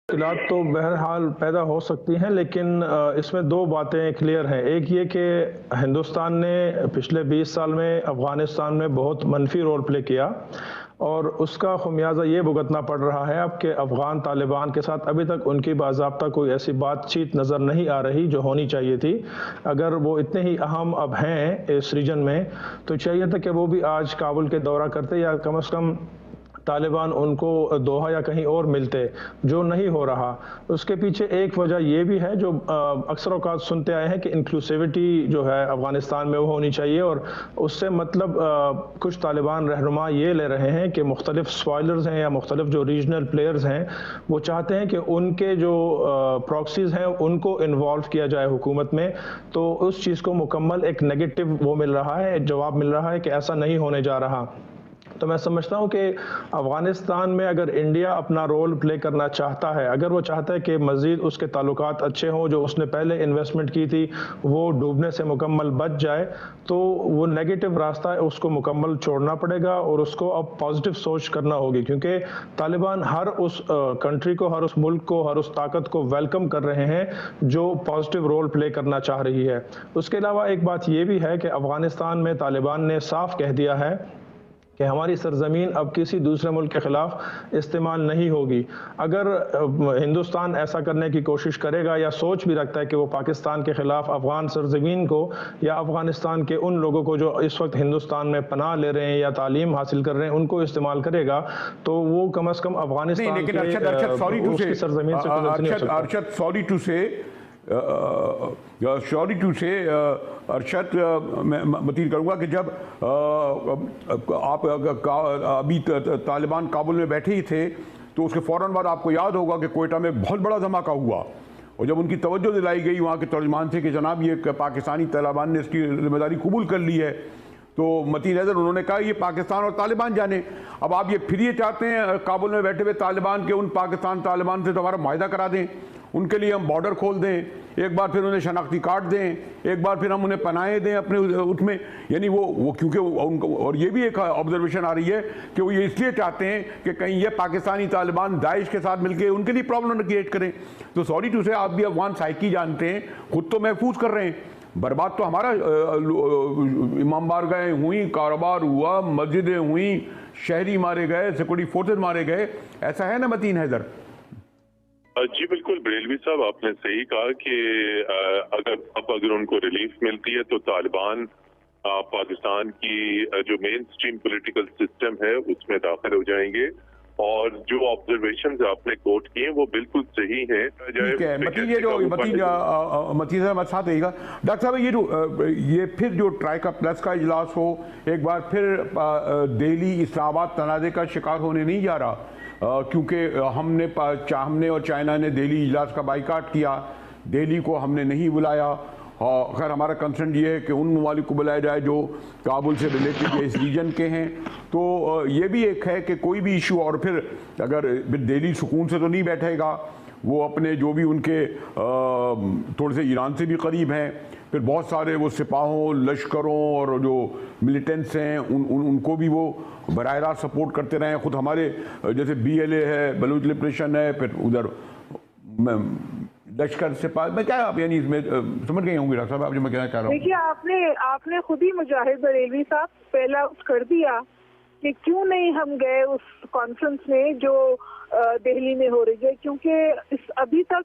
मुश्किलात तो बहरहाल पैदा हो सकती हैं, लेकिन इसमें दो बातें क्लियर हैं। एक ये कि हिंदुस्तान ने पिछले 20 साल में अफ़गानिस्तान में बहुत मनफी रोल प्ले किया और उसका ख़मियाज़ा ये भुगतना पड़ रहा है अब कि अफ़गान तालिबान के साथ अभी तक उनकी बाज़ाब्ता कोई ऐसी बातचीत नज़र नहीं आ रही जो होनी चाहिए थी। अगर वो इतने ही अहम अब हैं इस रीजन में, तो चाहिए था कि वो भी आज काबुल के दौरा करते या कम से कम तालिबान उनको दोहा या कहीं और मिलते, जो नहीं हो रहा। उसके पीछे एक वजह ये भी है जो अक्सर औक़ात सुनते आए हैं कि इंक्लूसिविटी जो है अफ़गानिस्तान में वो होनी चाहिए, और उससे मतलब कुछ तालिबान रहनुमा ये ले रहे हैं कि मुख्तलिफ स्पॉयलर्स हैं या मुख्तलिफ जो रीजनल प्लेयर्स हैं, वो चाहते हैं कि उनके जो प्रॉक्सीज़ हैं उनको इन्वॉल्व किया जाए हुकूमत में। तो उस चीज़ को मुकम्मल एक नेगेटिव वो मिल रहा है, जवाब मिल रहा है कि ऐसा नहीं होने जा रहा। तो मैं समझता हूँ कि अफ़गानिस्तान में अगर इंडिया अपना रोल प्ले करना चाहता है, अगर वो चाहता है कि मज़ीद उसके ताल्लुकात अच्छे हों, जो उसने पहले इन्वेस्टमेंट की थी वो डूबने से मुकम्मल बच जाए, तो वो नेगेटिव रास्ता है उसको मुकम्मल छोड़ना पड़ेगा और उसको अब पॉजिटिव सोच करना होगी, क्योंकि तालिबान हर उस कंट्री को, हर उस मुल्क को, हर उस ताकत को वेलकम कर रहे हैं जो पॉजिटिव रोल प्ले करना चाह रही है। उसके अलावा एक बात ये भी है कि अफ़गानिस्तान में तालिबान ने साफ कह दिया है कि हमारी सरजमीन अब किसी दूसरे मुल्क के खिलाफ इस्तेमाल नहीं होगी। अगर हिंदुस्तान ऐसा करने की कोशिश करेगा या सोच भी रखता है कि वो पाकिस्तान के खिलाफ अफगान सरजमीन को या अफगानिस्तान के उन लोगों को जो इस वक्त हिंदुस्तान में पनाह ले रहे हैं या तालीम हासिल कर रहे हैं उनको इस्तेमाल करेगा, तो वो कम से कम अफगानिस्तान की सरजमीन से नहीं हो सकता। सॉरी टू से अरशद, मैं मतीन करूँगा कि जब आप अभी तालिबान काबुल में बैठे ही थे तो उसके फ़ौरन बाद आपको याद होगा कि कोयटा में बहुत बड़ा धमाका हुआ, और जब उनकी तवज्जो दिलाई गई वहाँ के तर्जमान से कि जनाब ये पाकिस्तानी तालिबान ने इसकी जिम्मेदारी कबूल कर ली है, तो मतीन हैदर उन्होंने कहा ये पाकिस्तान और तालिबान जाने। अब आप ये फिर ये चाहते हैं काबुल में बैठे हुए तालिबान के उन पाकिस्तान तालिबान से दोबारा मुआहदा करा दें, उनके लिए हम बॉर्डर खोल दें, एक बार फिर उन्हें शनाख्ती कार्ड दें, एक बार फिर हम उन्हें पनाहें दें अपने उसमें, यानी वो क्योंकि उनको, और ये भी एक ऑब्जर्वेशन आ रही है कि वो ये इसलिए चाहते हैं कि कहीं ये पाकिस्तानी तालिबान दाइश के साथ मिलकर उनके लिए प्रॉब्लम न क्रिएट करें। तो सॉरी टू से आप भी अफगान साइकी जानते हैं, खुद तो महफूज कर रहे हैं, बर्बाद तो हमारा इमाम बारगाहें हुई, कारोबार हुआ, मस्जिदें हुई, शहरी मारे गए, सिक्योरिटी फोर्सेज मारे गए, ऐसा है ना मतीन हैदर? जी बिल्कुल बरेलवी साहब, आपने सही कहा कि अगर उनको रिलीफ मिलती है तो तालिबान पाकिस्तान की जो मेन स्ट्रीम पॉलिटिकल सिस्टम है उसमें दाखिल हो जाएंगे, और जो ऑब्जर्वेशंस आपने कोट किए वो बिल्कुल सही हैं। ठीक है मतीन, ये जो मतीन साहब साथ रहिएगा। डॉक्टर साहब, ये फिर जो ट्राइका प्लस का इजलास हो, एक बार फिर दिल्ली इस्लामाबाद तनाज़े का शिकार होने नहीं जा रहा, क्योंकि हमने और चाइना ने दिल्ली इजलास का बाइकाट किया, दिल्ली को हमने नहीं बुलाया। खैर हमारा कंसर्न ये है कि उन ममालिक को बुलाया जाए जो काबुल से रिलेटेड इस रीजन के हैं। तो ये भी एक है कि कोई भी इशू, और फिर अगर दिल्ली सुकून से तो नहीं बैठेगा, वो अपने जो भी उनके थोड़े से ईरान से भी करीब हैं, फिर बहुत सारे वो सिपाहों, लश्करों और जो मिलिटेंट्स हैं उनको भी वो बराह रास्त सपोर्ट करते रहे हैं। ख़ुद हमारे जैसे BLA है, बलूच लिबरेशन है, फिर उधर लश्कर से मैं क्या, आप यानी इसमें समझ गए होंगे डॉक्टर साहब आप जो मैं कहना चाह रहा हूँ? देखिए, आपने खुद ही मुजाहिद बरेलवी साहब पहला कर दिया कि क्यों नहीं हम गए उस कॉन्फ्रेंस में जो दिल्ली में हो रही है, क्योंकि अभी तक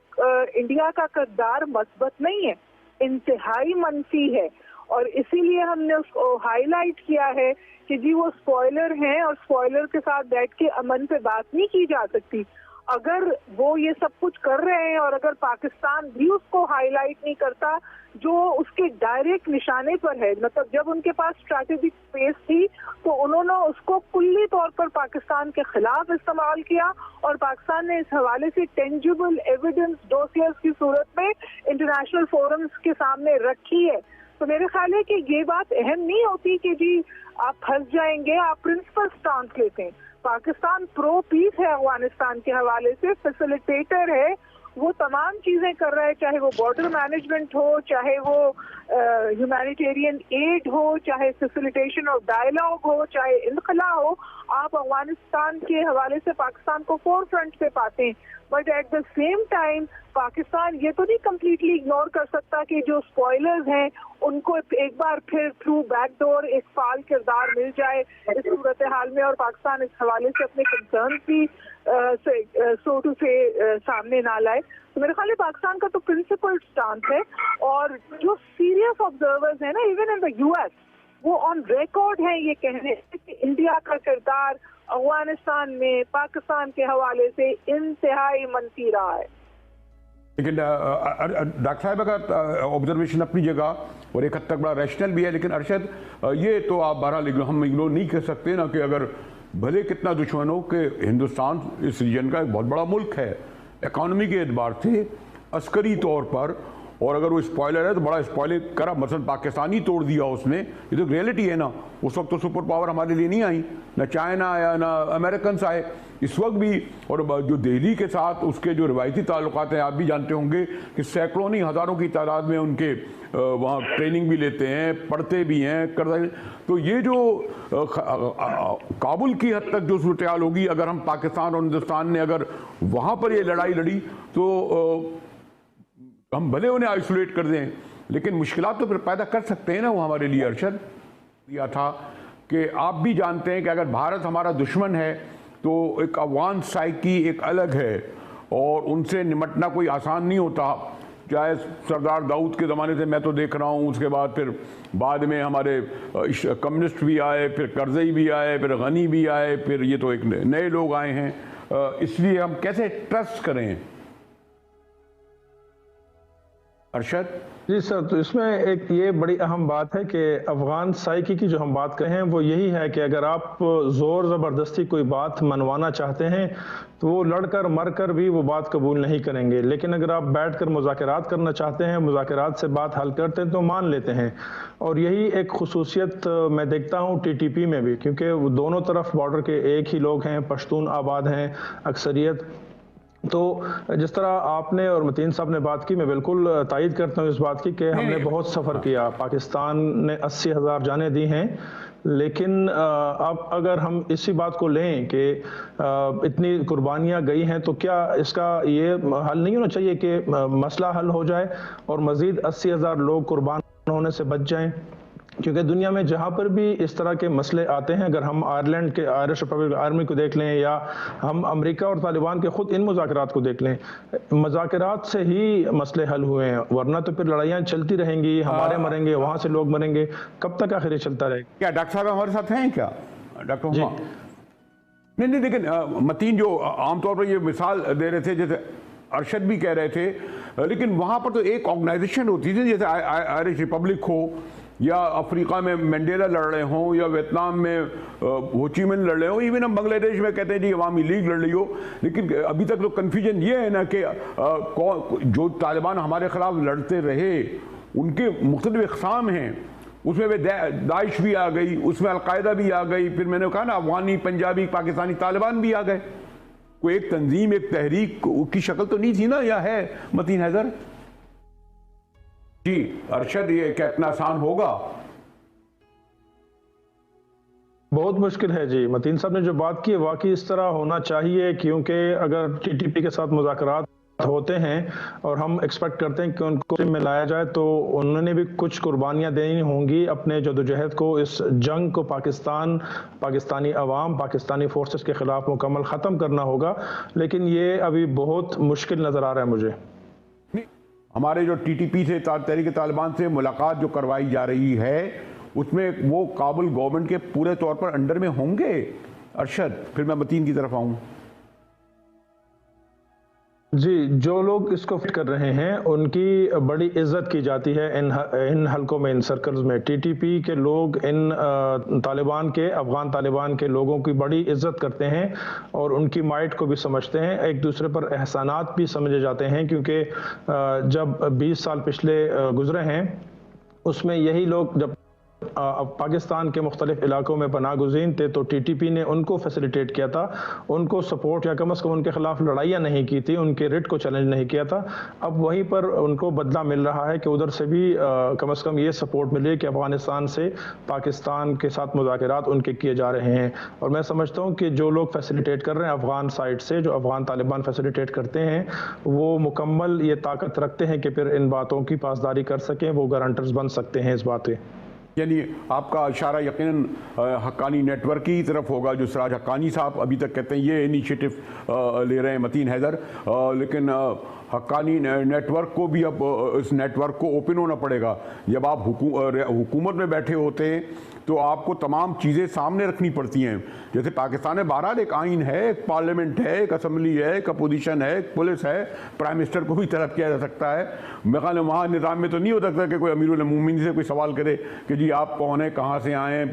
इंडिया का किरदार मस्बत नहीं है, इंतहाई मनफी है, और इसीलिए हमने उसको हाईलाइट किया है कि जी वो स्पॉइलर हैं और स्पॉइलर के साथ बैठ के अमन पे बात नहीं की जा सकती। अगर वो ये सब कुछ कर रहे हैं और अगर पाकिस्तान भी उसको हाईलाइट नहीं करता जो उसके डायरेक्ट निशाने पर है, मतलब जब उनके पास स्ट्रैटेजिक स्पेस थी तो उन्होंने उसको कुल्ली तौर पर पाकिस्तान के खिलाफ इस्तेमाल किया, और पाकिस्तान ने इस हवाले से टेंजिबल एविडेंस डोसियर्स की सूरत में इंटरनेशनल फोरम्स के सामने रखी है। तो मेरे ख्याल है कि ये बात अहम नहीं होती कि जी आप फंस जाएंगे, आप प्रिंसिपल स्टांस लेते हैं। पाकिस्तान प्रो पीस है अफगानिस्तान के हवाले से, फैसिलिटेटर है, वो तमाम चीजें कर रहा है, चाहे वो बॉर्डर मैनेजमेंट हो, चाहे वो ह्यूमैनिटेरियन एड हो, चाहे फैसिलिटेशन ऑफ डायलॉग हो, चाहे इनखला हो, आप अफगानिस्तान के हवाले से पाकिस्तान को फोर फ्रंट पे पाते हैं। But at the same time Pakistan ये तो नहीं कम्प्लीटली इग्नोर कर सकता कि जो स्पॉयलर्स हैं उनको एक बार फिर थ्रू बैकडोर एक फाल किरदार मिल जाए इस सूरत हाल में, और पाकिस्तान इस हवाले से अपने कंसर्न भी सो टू से सामने ना लाए। तो मेरे ख्याल में पाकिस्तान का तो प्रिंसिपल स्टांस है, और जो सीरियस ऑब्जर्वर्स हैं ना इवन इन द यूएस, वो ऑन रिकॉर्ड है ये कहने कि इंडिया का किरदार अफगानिस्तान में पाकिस्तान के हवाले से इंतहाई मनफी रहा है। लेकिन डॉक्टर साहब का ऑब्जर्वेशन अपनी जगह और एक हद तक बड़ा रैशनल भी है, लेकिन अरशद ये तो आप बहरहाल हम इग्नोर नहीं कर सकते ना कि अगर भले कितना दुश्मन हो कि हिंदुस्तान इस रीजन का एक बहुत बड़ा मुल्क है, इकॉनमी के एतबार से, अस्करी तौर पर, और अगर वो स्पॉयलर है तो बड़ा स्पॉयलर करा, मसलन पाकिस्तान ही तोड़ दिया उसने। ये तो रियलिटी है ना। उस वक्त तो सुपर पावर हमारे लिए नहीं आई, ना चाइना आया ना अमेरिकन आए। इस वक्त भी, और जो दिल्ली के साथ उसके जो रिवायती ताल्लुकात हैं, आप भी जानते होंगे कि सैकड़ों नहीं हज़ारों की तादाद में उनके वहाँ ट्रेनिंग भी लेते हैं, पढ़ते भी हैं, करते। तो ये जो काबुल की हद तक जो सूरत हाल होगी, अगर हम पाकिस्तान और हिंदुस्तान ने अगर वहाँ पर ये लड़ाई लड़ी तो हम भले उन्हें आइसोलेट कर दें, लेकिन मुश्किलात तो फिर पैदा कर सकते हैं ना वो हमारे लिए। अरशद यह था कि आप भी जानते हैं कि अगर भारत हमारा दुश्मन है तो एक अफगान साइकी एक अलग है, और उनसे निमटना कोई आसान नहीं होता। चाहे सरदार दाऊद के ज़माने से मैं तो देख रहा हूँ, उसके बाद फिर बाद में हमारे कम्युनिस्ट भी आए, फिर करज़ई भी आए, फिर गनी भी आए, फिर ये तो एक नए लोग आए हैं। इसलिए हम कैसे ट्रस्ट करें अरशद? जी सर, तो इसमें एक ये बड़ी अहम बात है कि अफगान साइकी की जो हम बात कर रहे हैं वो यही है कि अगर आप ज़ोर ज़बरदस्ती कोई बात मनवाना चाहते हैं तो वो लड़कर मरकर भी वो बात कबूल नहीं करेंगे, लेकिन अगर आप बैठकर मुज़ाकरात करना चाहते हैं, मुज़ाकरात से बात हल करते हैं तो मान लेते हैं। और यही एक खुसूसियत मैं देखता हूँ टीटीपी में भी, क्योंकि वो दोनों तरफ बॉर्डर के एक ही लोग हैं, पश्तून आबाद हैं अक्सरियत। तो जिस तरह आपने और मतीन साहब ने बात की, मैं बिल्कुल तायद करता हूँ इस बात की कि हमने बहुत सफ़र किया, पाकिस्तान ने 80,000 जानें दी हैं, लेकिन अब अगर हम इसी बात को लें कि इतनी कुर्बानियाँ गई हैं तो क्या इसका ये हल नहीं होना चाहिए कि मसला हल हो जाए और मज़ीद 80,000 लोग कुर्बान होने से बच जाएं? क्योंकि दुनिया में जहाँ पर भी इस तरह के मसले आते हैं, अगर हम आयरलैंड के आयरिश रिपब्लिक आर्मी को देख लें या हम अमेरिका और तालिबान के खुद इन मुज़ाकरात को देख लें, मुज़ाकरात से ही मसले हल हुए हैं, वरना तो फिर लड़ाइयाँ चलती रहेंगी, हमारे मरेंगे, वहाँ से लोग मरेंगे, कब तक आखिर चलता रहेगा? क्या डॉक्टर साहब हमारे साथ हैं क्या? डॉक्टर नहीं, लेकिन मतीन जो आमतौर पर ये मिसाल दे रहे थे, जैसे अरशद भी कह रहे थे, लेकिन वहाँ पर तो एक ऑर्गेनाइजेशन होती थी, जैसे आयरिश रिपब्लिक हो, या अफ्रीका में मंडेला लड़ रहे हों, या वियतनाम में हो ची मिन लड़ रहे हो, इवन हम बांग्लादेश में कहते हैं जी अवामी लीग लड़ रही हो। लेकिन अभी तक तो कन्फ्यूजन ये है ना कि जो तालिबान हमारे खिलाफ लड़ते रहे उनके मुख्तलिफ इक़साम हैं, उसमें वे दाइश भी आ गई, उसमें अलकायदा भी आ गई, फिर मैंने कहा ना अफगानी पंजाबी पाकिस्तानी तालिबान भी आ गए। कोई एक तंजीम एक तहरीक की शक्ल तो नहीं थी ना, या है मतीन हैदर? जी अरशद, ये क्या इतना आसान होगा? बहुत मुश्किल है जी। मतीन साहब ने जो बात की है वाकई इस तरह होना चाहिए, क्योंकि अगर टीटीपी के साथ मुज़ाकरात होते हैं और हम एक्सपेक्ट करते हैं कि उनको में लाया जाए, तो उन्होंने भी कुछ कुर्बानियां देनी होंगी अपने जदोजहद को, इस जंग को पाकिस्तानी अवाम, पाकिस्तानी फोर्सेस के खिलाफ मुकम्मल ख़त्म करना होगा। लेकिन ये अभी बहुत मुश्किल नज़र आ रहा है मुझे। हमारे जो टीटीपी से तहरीक तालिबान से मुलाकात जो करवाई जा रही है, उसमें वो काबुल गवर्नमेंट के पूरे तौर पर अंडर में होंगे अरशद? फिर मैं मतीन की तरफ आऊँ। जी, जो लोग इसको फिट कर रहे हैं उनकी बड़ी इज्जत की जाती है इन हलकों में, इन सर्कल्स में। टीटीपी के लोग इन अफगान तालिबान के लोगों की बड़ी इज्जत करते हैं और उनकी माइट को भी समझते हैं, एक दूसरे पर एहसानात भी समझे जाते हैं, क्योंकि जब 20 साल पिछले गुजरे हैं उसमें यही लोग जब अब पाकिस्तान के मुख्तलिफ इलाकों में पनाह गुज़ीन थे तो टीटीपी ने उनको फैसिलिटेट किया था, उनको सपोर्ट या कम अज़ कम उनके खिलाफ लड़ाइयाँ नहीं की थी, उनके रिट को चैलेंज नहीं किया था। अब वहीं पर उनको बदला मिल रहा है कि उधर से भी कम अज़ कम ये सपोर्ट मिले कि अफ़गानिस्तान से पाकिस्तान के साथ मुज़ाकरात उनके किए जा रहे हैं। और मैं समझता हूँ कि जो लोग फैसिलिटेट कर रहे हैं अफ़गान साइड से, जो अफ़गान तालिबान फैसिलिटेट करते हैं, वो मुकम्मल ये ताकत रखते हैं कि फिर इन बातों की पासदारी कर सकें, वो गारंटर्स बन सकते हैं इस बात के। यानी आपका इशारा यकीनन हक्कानी नेटवर्क की तरफ होगा, जो सिराज हक्कानी साहब अभी तक कहते हैं ये इनिशिएटिव ले रहे हैं मतीन हैदर, लेकिन हक्कानी नेटवर्क को भी अब इस नेटवर्क को ओपन होना पड़ेगा। जब आप हुकूमत में बैठे होते हैं तो आपको तमाम चीज़ें सामने रखनी पड़ती हैं। जैसे पाकिस्तान में बहरहाल एक आइन है, एक पार्लियामेंट है, एक असम्बली है, एक अपोजिशन है, एक पुलिस है, प्राइम मिनिस्टर को भी तलब किया जा सकता है। मेरे ख्याल में वहाँ निज़ाम में तो नहीं हो सकता कि कोई अमीरुल मोमिनीन से कोई सवाल करे कि जी आप कौन है, कहाँ से आए।